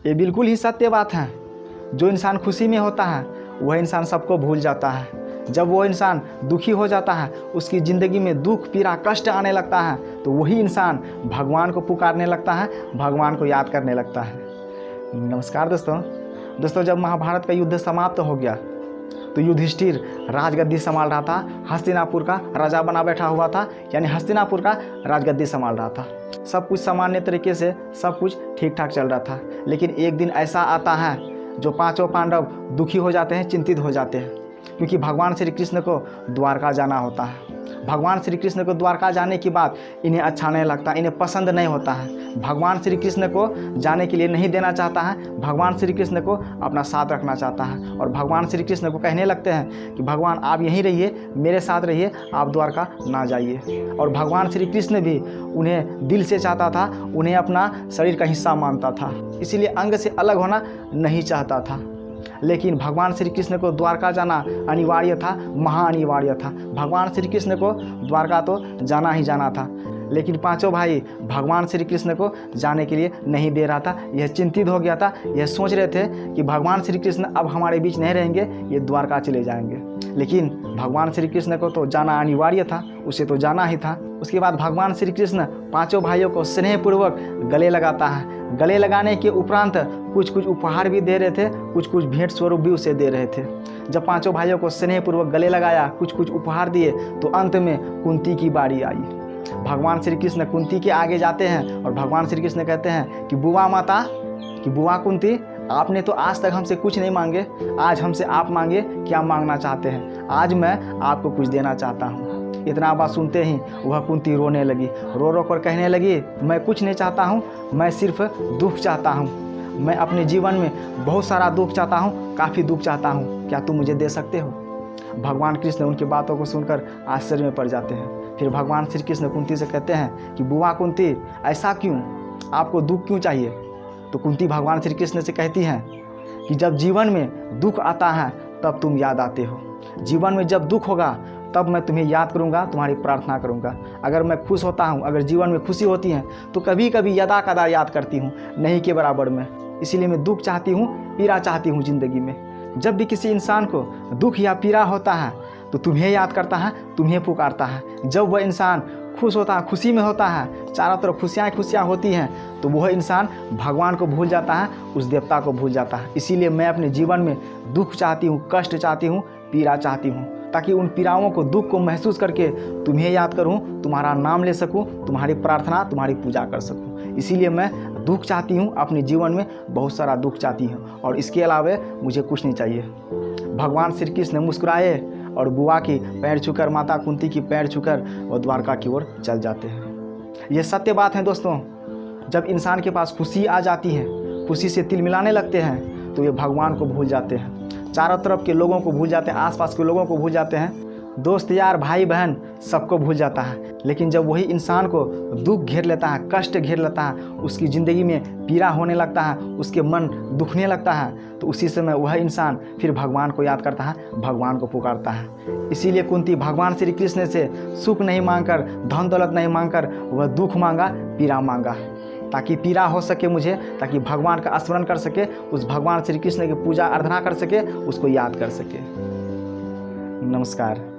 ये बिल्कुल ही सत्य बात है। जो इंसान खुशी में होता है वह इंसान सबको भूल जाता है। जब वो इंसान दुखी हो जाता है, उसकी ज़िंदगी में दुख, पीड़ा, कष्ट आने लगता है, तो वही इंसान भगवान को पुकारने लगता है, भगवान को याद करने लगता है। नमस्कार दोस्तों, जब महाभारत का युद्ध समाप्त हो गया तो युधिष्ठिर राजगद्दी संभाल रहा था, हस्तिनापुर का राजा बना बैठा हुआ था, यानी हस्तिनापुर का राजगद्दी संभाल रहा था। सब कुछ सामान्य तरीके से सब कुछ ठीक ठाक चल रहा था। लेकिन एक दिन ऐसा आता है जो पांचों पांडव दुखी हो जाते हैं, चिंतित हो जाते हैं, क्योंकि भगवान श्री कृष्ण को द्वारका जाना होता है। भगवान श्री कृष्ण को द्वारका जाने की बात इन्हें अच्छा नहीं लगता, इन्हें पसंद नहीं होता है। भगवान श्री कृष्ण को जाने के लिए नहीं देना चाहता है, भगवान श्री कृष्ण को अपना साथ रखना चाहता है। और भगवान श्री कृष्ण को कहने लगते हैं कि भगवान आप यहीं रहिए, मेरे साथ रहिए, आप द्वारका ना जाइए। और भगवान श्री कृष्ण भी उन्हें दिल से चाहता था, उन्हें अपना शरीर का हिस्सा मानता था, इसीलिए अंग से अलग होना नहीं चाहता था। लेकिन भगवान श्री कृष्ण को द्वारका जाना अनिवार्य था, महाअनिवार्य था। भगवान श्री कृष्ण को द्वारका तो जाना ही जाना था। लेकिन पांचों भाई भगवान श्री कृष्ण को जाने के लिए नहीं दे रहा था। यह चिंतित हो गया था, यह सोच रहे थे कि भगवान श्री कृष्ण अब हमारे बीच नहीं रहेंगे, ये द्वारका चले जाएंगे। लेकिन भगवान श्री कृष्ण को तो जाना अनिवार्य था, उसे तो जाना ही था। उसके बाद भगवान श्री कृष्ण पांचों भाइयों को स्नेहपूर्वक गले लगाता है। गले लगाने के उपरांत कुछ कुछ उपहार भी दे रहे थे, कुछ कुछ भेंट स्वरूप भी उसे दे रहे थे। जब पांचों भाइयों को स्नेहपूर्वक गले लगाया, कुछ कुछ उपहार दिए, तो अंत में कुंती की बारी आई। भगवान श्री कृष्ण कुंती के आगे जाते हैं और भगवान श्री कृष्ण कहते हैं कि बुआ माता, कि बुआ कुंती, आपने तो आज तक हमसे कुछ नहीं मांगे, आज हमसे आप मांगे, क्या मांगना चाहते हैं? आज मैं आपको कुछ देना चाहता हूँ। इतना बात सुनते ही वह कुंती रोने लगी, रो रो कर कहने लगी, मैं कुछ नहीं चाहता हूँ, मैं सिर्फ दुख चाहता हूँ। मैं अपने जीवन में बहुत सारा दुख चाहता हूँ, काफ़ी दुख चाहता हूँ, क्या तुम मुझे दे सकते हो? भगवान कृष्ण उनकी बातों को सुनकर आश्चर्य में पड़ जाते हैं। फिर भगवान श्री कृष्ण कुंती से कहते हैं कि बुआ कुंती, ऐसा क्यों, आपको दुख क्यों चाहिए? तो कुंती भगवान श्री कृष्ण से कहती हैं कि जब जीवन में दुख आता है तब तुम याद आते हो। जीवन में जब दुख होगा तब मैं तुम्हें याद करूंगा, तुम्हारी प्रार्थना करूंगा। अगर मैं खुश होता हूं, अगर जीवन में खुशी होती है तो कभी कभी यदा कदा याद करती हूं, नहीं के बराबर में। इसीलिए मैं दुख चाहती हूं, पीड़ा चाहती हूं ज़िंदगी में। जब भी किसी इंसान को दुख या पीड़ा होता है तो तुम्हें याद करता है, तुम्हें पुकारता है। जब वह इंसान खुश होता है, खुशी में होता है, चारों तरफ खुशियाँ होती हैं, तो वह इंसान भगवान को भूल जाता है, उस देवता को भूल जाता है। इसीलिए मैं अपने जीवन में दुख चाहती हूँ, कष्ट चाहती हूँ, पीड़ा चाहती हूँ, ताकि उन पीड़ाओं को, दुख को महसूस करके तुम्हें याद करूँ, तुम्हारा नाम ले सकूँ, तुम्हारी प्रार्थना, तुम्हारी पूजा कर सकूँ। इसीलिए मैं दुख चाहती हूँ, अपने जीवन में बहुत सारा दुख चाहती हूँ, और इसके अलावा मुझे कुछ नहीं चाहिए। भगवान श्री कृष्ण मुस्कुराए और बुआ की पैर छूकर, माता कुंती की पैर छूकर वो द्वारका की ओर चल जाते हैं। ये सत्य बात है दोस्तों। जब इंसान के पास खुशी आ जाती है, खुशी से तिल मिलाने लगते हैं, तो ये भगवान को भूल जाते हैं, चारों तरफ के लोगों को भूल जाते हैं, आसपास के लोगों को भूल जाते हैं, दोस्त यार, भाई बहन, सबको भूल जाता है। लेकिन जब वही इंसान को दुख घेर लेता है, कष्ट घेर लेता है, उसकी ज़िंदगी में पीड़ा होने लगता है, उसके मन दुखने लगता है, तो उसी समय वह इंसान फिर भगवान को याद करता है, भगवान को पुकारता है। इसीलिए कुंती भगवान श्री कृष्ण से सुख नहीं मांगकर, धन दौलत नहीं मांगकर, वह दुख मांगा, पीड़ा मांगा, ताकि पीड़ा हो सके मुझे, ताकि भगवान का स्मरण कर सके, उस भगवान श्री कृष्ण की पूजा आराधना कर सके, उसको याद कर सके। नमस्कार।